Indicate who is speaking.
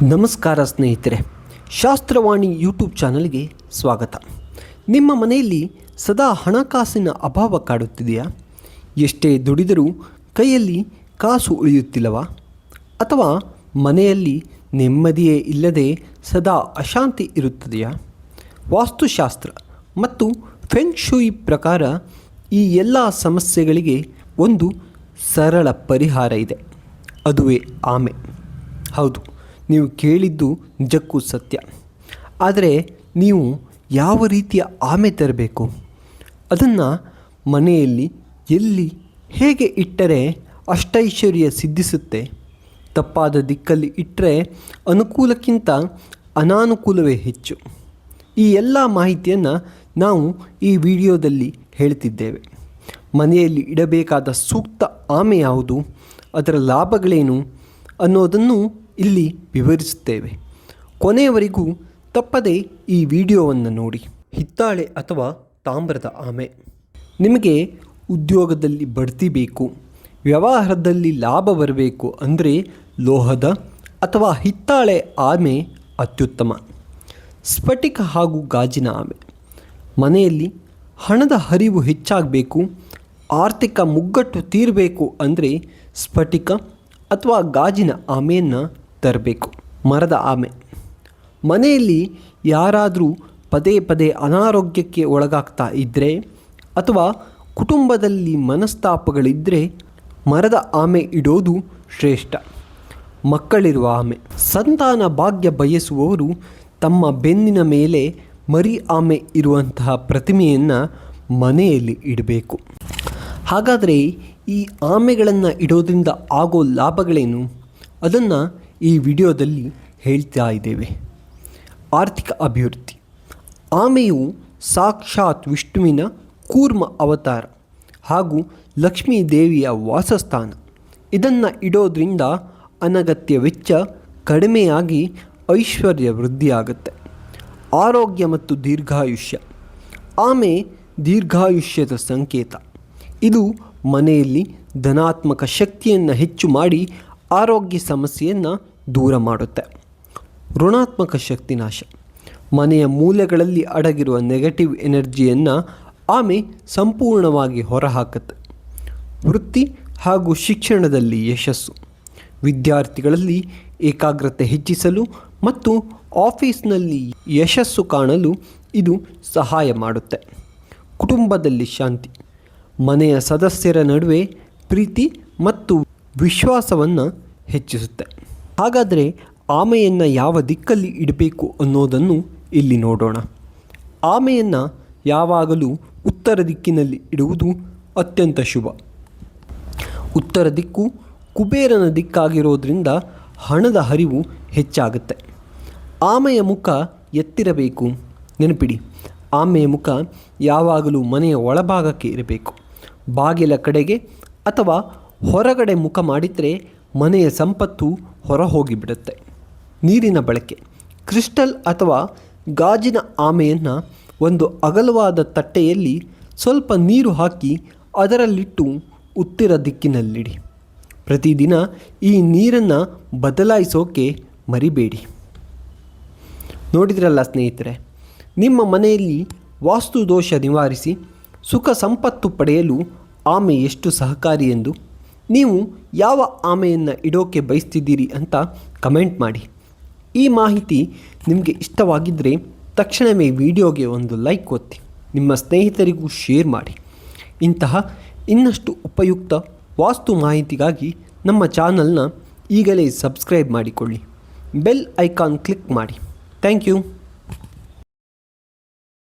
Speaker 1: ನಮಸ್ಕಾರ ಸ್ನೇಹಿತರೆ, ಶಾಸ್ತ್ರವಾಣಿ ಯೂಟ್ಯೂಬ್ ಚಾನಲ್ಗೆ ಸ್ವಾಗತ. ನಿಮ್ಮ ಮನೆಯಲ್ಲಿ ಸದಾ ಹಣಕಾಸಿನ ಅಭಾವ ಕಾಡುತ್ತಿದೆಯಾ? ಎಷ್ಟೇ ದುಡಿದರೂ ಕೈಯಲ್ಲಿ ಕಾಸು ಉಳಿಯುತ್ತಿಲ್ಲವಾ? ಅಥವಾ ಮನೆಯಲ್ಲಿ ನೆಮ್ಮದಿಯೇ ಇಲ್ಲದೆ ಸದಾ ಅಶಾಂತಿ ಇರುತ್ತದೆಯಾ? ವಾಸ್ತುಶಾಸ್ತ್ರ ಮತ್ತು ಫೆಂಗ್ ಶೂಯಿ ಪ್ರಕಾರ ಈ ಎಲ್ಲ ಸಮಸ್ಯೆಗಳಿಗೆ ಒಂದು ಸರಳ ಪರಿಹಾರ ಇದೆ. ಅದುವೇ ಆಮೆ. ಹೌದು, ನೀವು ಕೇಳಿದ್ದು ನಿಜಕ್ಕೂ ಸತ್ಯ. ಆದರೆ ನೀವು ಯಾವ ರೀತಿಯ ಆಮೆ ತರಬೇಕು, ಅದನ್ನು ಮನೆಯಲ್ಲಿ ಎಲ್ಲಿ ಹೇಗೆ ಇಟ್ಟರೆ ಅಷ್ಟೈಶ್ವರ್ಯ ಸಿದ್ಧಿಸುತ್ತೆ? ತಪ್ಪಾದ ದಿಕ್ಕಲ್ಲಿ ಇಟ್ಟರೆ ಅನುಕೂಲಕ್ಕಿಂತ ಅನಾನುಕೂಲವೇ ಹೆಚ್ಚು. ಈ ಎಲ್ಲ ಮಾಹಿತಿಯನ್ನು ನಾವು ಈ ವಿಡಿಯೋದಲ್ಲಿ ಹೇಳ್ತಿದ್ದೇವೆ. ಮನೆಯಲ್ಲಿ ಇಡಬೇಕಾದ ಸೂಕ್ತ ಆಮೆ ಯಾವುದು, ಅದರ ಲಾಭಗಳೇನು ಅನ್ನೋದನ್ನು ಇಲ್ಲಿ ವಿವರಿಸುತ್ತೇವೆ. ಕೊನೆಯವರೆಗೂ ತಪ್ಪದೇ ಈ ವಿಡಿಯೋವನ್ನು ನೋಡಿ. ಹಿತ್ತಾಳೆ ಅಥವಾ ತಾಮ್ರದ ಆಮೆ. ನಿಮಗೆ ಉದ್ಯೋಗದಲ್ಲಿ ಬಡ್ತಿ ಬೇಕು, ವ್ಯವಹಾರದಲ್ಲಿ ಲಾಭ ಬರಬೇಕು ಅಂದರೆ ಲೋಹದ ಅಥವಾ ಹಿತ್ತಾಳೆ ಆಮೆ ಅತ್ಯುತ್ತಮ. ಸ್ಫಟಿಕ ಹಾಗೂ ಗಾಜಿನ ಆಮೆ. ಮನೆಯಲ್ಲಿ ಹಣದ ಹರಿವು ಹೆಚ್ಚಾಗಬೇಕು, ಆರ್ಥಿಕ ಮುಗ್ಗಟ್ಟು ತೀರಬೇಕು ಅಂದರೆ ಸ್ಫಟಿಕ ಅಥವಾ ಗಾಜಿನ ಆಮೆಯನ್ನು ತರಬೇಕು. ಮರದ ಆಮೆ. ಮನೆಯಲ್ಲಿ ಯಾರಾದರೂ ಪದೇ ಪದೇ ಅನಾರೋಗ್ಯಕ್ಕೆ ಒಳಗಾಗ್ತಾ ಇದ್ದರೆ ಅಥವಾ ಕುಟುಂಬದಲ್ಲಿ ಮನಸ್ತಾಪಗಳಿದ್ದರೆ ಮರದ ಆಮೆ ಇಡೋದು ಶ್ರೇಷ್ಠ. ಮಕ್ಕಳಿರುವ ಆಮೆ. ಸಂತಾನ ಭಾಗ್ಯ ಬಯಸುವವರು ತಮ್ಮ ಬೆನ್ನಿನ ಮೇಲೆ ಮರಿ ಆಮೆ ಇರುವಂತಹ ಪ್ರತಿಮೆಯನ್ನು ಮನೆಯಲ್ಲಿ ಇಡಬೇಕು. ಹಾಗಾದರೆ ಈ ಆಮೆಗಳನ್ನು ಇಡೋದ್ರಿಂದ ಆಗೋ ಲಾಭಗಳೇನು, ಅದನ್ನು ಈ ವಿಡಿಯೋದಲ್ಲಿ ಹೇಳ್ತಾ ಇದ್ದೇವೆ. ಆರ್ಥಿಕ ಅಭಿವೃದ್ಧಿ. ಆಮೆಯು ಸಾಕ್ಷಾತ್ ವಿಷ್ಣುವಿನ ಕೂರ್ಮ ಅವತಾರ ಹಾಗೂ ಲಕ್ಷ್ಮೀ ದೇವಿಯ ವಾಸಸ್ಥಾನ. ಇದನ್ನು ಇಡೋದ್ರಿಂದ ಅನಗತ್ಯ ವೆಚ್ಚ ಕಡಿಮೆಯಾಗಿ ಐಶ್ವರ್ಯ ವೃದ್ಧಿಯಾಗುತ್ತೆ. ಆರೋಗ್ಯ ಮತ್ತು ದೀರ್ಘಾಯುಷ್ಯ. ಆಮೆ ದೀರ್ಘಾಯುಷ್ಯದ ಸಂಕೇತ. ಇದು ಮನೆಯಲ್ಲಿ ಧನಾತ್ಮಕ ಶಕ್ತಿಯನ್ನು ಹೆಚ್ಚು ಮಾಡಿ ಆರೋಗ್ಯ ಸಮಸ್ಯೆಯನ್ನು ದೂರ ಮಾಡುತ್ತೆ. ಋಣಾತ್ಮಕ ಶಕ್ತಿ ನಾಶ. ಮನೆಯ ಮೂಲೆಗಳಲ್ಲಿ ಅಡಗಿರುವ ನೆಗೆಟಿವ್ ಎನರ್ಜಿಯನ್ನು ಆಮೆ ಸಂಪೂರ್ಣವಾಗಿ ಹೊರಹಾಕುತ್ತೆ. ವೃತ್ತಿ ಹಾಗೂ ಶಿಕ್ಷಣದಲ್ಲಿ ಯಶಸ್ಸು. ವಿದ್ಯಾರ್ಥಿಗಳಲ್ಲಿ ಏಕಾಗ್ರತೆ ಹೆಚ್ಚಿಸಲು ಮತ್ತು ಆಫೀಸ್ನಲ್ಲಿ ಯಶಸ್ಸು ಕಾಣಲು ಇದು ಸಹಾಯ ಮಾಡುತ್ತೆ. ಕುಟುಂಬದಲ್ಲಿ ಶಾಂತಿ. ಮನೆಯ ಸದಸ್ಯರ ನಡುವೆ ಪ್ರೀತಿ ಮತ್ತು ವಿಶ್ವಾಸವನ್ನು ಹೆಚ್ಚಿಸುತ್ತೆ. ಹಾಗಾದರೆ ಆಮೆಯನ್ನು ಯಾವ ದಿಕ್ಕಲ್ಲಿ ಇಡಬೇಕು ಅನ್ನೋದನ್ನು ಇಲ್ಲಿ ನೋಡೋಣ. ಆಮೆಯನ್ನು ಯಾವಾಗಲೂ ಉತ್ತರ ದಿಕ್ಕಿನಲ್ಲಿ ಇಡುವುದು ಅತ್ಯಂತ ಶುಭ. ಉತ್ತರ ದಿಕ್ಕು ಕುಬೇರನ ದಿಕ್ಕಾಗಿರೋದ್ರಿಂದ ಹಣದ ಹರಿವು ಹೆಚ್ಚಾಗುತ್ತೆ. ಆಮೆಯ ಮುಖ ಎತ್ತಿರಬೇಕು. ನೆನಪಿಡಿ, ಆಮೆಯ ಮುಖ ಯಾವಾಗಲೂ ಮನೆಯ ಒಳಭಾಗಕ್ಕೆ ಇರಬೇಕು. ಬಾಗಿಲ ಕಡೆಗೆ ಅಥವಾ ಹೊರಗಡೆ ಮುಖ ಮಾಡಿದರೆ ಮನೆಯ ಸಂಪತ್ತು ಹೊರ ಹೋಗಿಬಿಡುತ್ತೆ. ನೀರಿನ ಬಳಕೆ. ಕ್ರಿಸ್ಟಲ್ ಅಥವಾ ಗಾಜಿನ ಆಮೆಯನ್ನು ಒಂದು ಅಗಲವಾದ ತಟ್ಟೆಯಲ್ಲಿ ಸ್ವಲ್ಪ ನೀರು ಹಾಕಿ ಅದರಲ್ಲಿಟ್ಟು ಉತ್ತರ ದಿಕ್ಕಿನಲ್ಲಿಡಿ. ಪ್ರತಿದಿನ ಈ ನೀರನ್ನು ಬದಲಾಯಿಸೋಕೆ ಮರಿಬೇಡಿ. ನೋಡಿದ್ರಲ್ಲ ಸ್ನೇಹಿತರೆ, ನಿಮ್ಮ ಮನೆಯಲ್ಲಿ ವಾಸ್ತು ದೋಷ ನಿವಾರಿಸಿ ಸುಖ ಸಂಪತ್ತು ಪಡೆಯಲು ಆಮೆ ಎಷ್ಟು ಸಹಕಾರಿ ಎಂದು. ನೀವು ಯಾವ ಆಮೆಯನ್ನು ಇಡೋಕೆ ಬಯಸ್ತಿದ್ದೀರಿ ಅಂತ ಕಮೆಂಟ್ ಮಾಡಿ. ಈ ಮಾಹಿತಿ ನಿಮಗೆ ಇಷ್ಟವಾಗಿದ್ದರೆ ತಕ್ಷಣವೇ ವಿಡಿಯೋಗೆ ಒಂದು ಲೈಕ್ ಒತ್ತಿ, ನಿಮ್ಮ ಸ್ನೇಹಿತರಿಗೂ ಶೇರ್ ಮಾಡಿ. ಇಂತಹ ಇನ್ನಷ್ಟು ಉಪಯುಕ್ತ ವಾಸ್ತು ಮಾಹಿತಿಗಾಗಿ ನಮ್ಮ ಚಾನಲ್ನ ಈಗಲೇ ಸಬ್ಸ್ಕ್ರೈಬ್ ಮಾಡಿಕೊಳ್ಳಿ. ಬೆಲ್ ಐಕಾನ್ ಕ್ಲಿಕ್ ಮಾಡಿ. Thank you.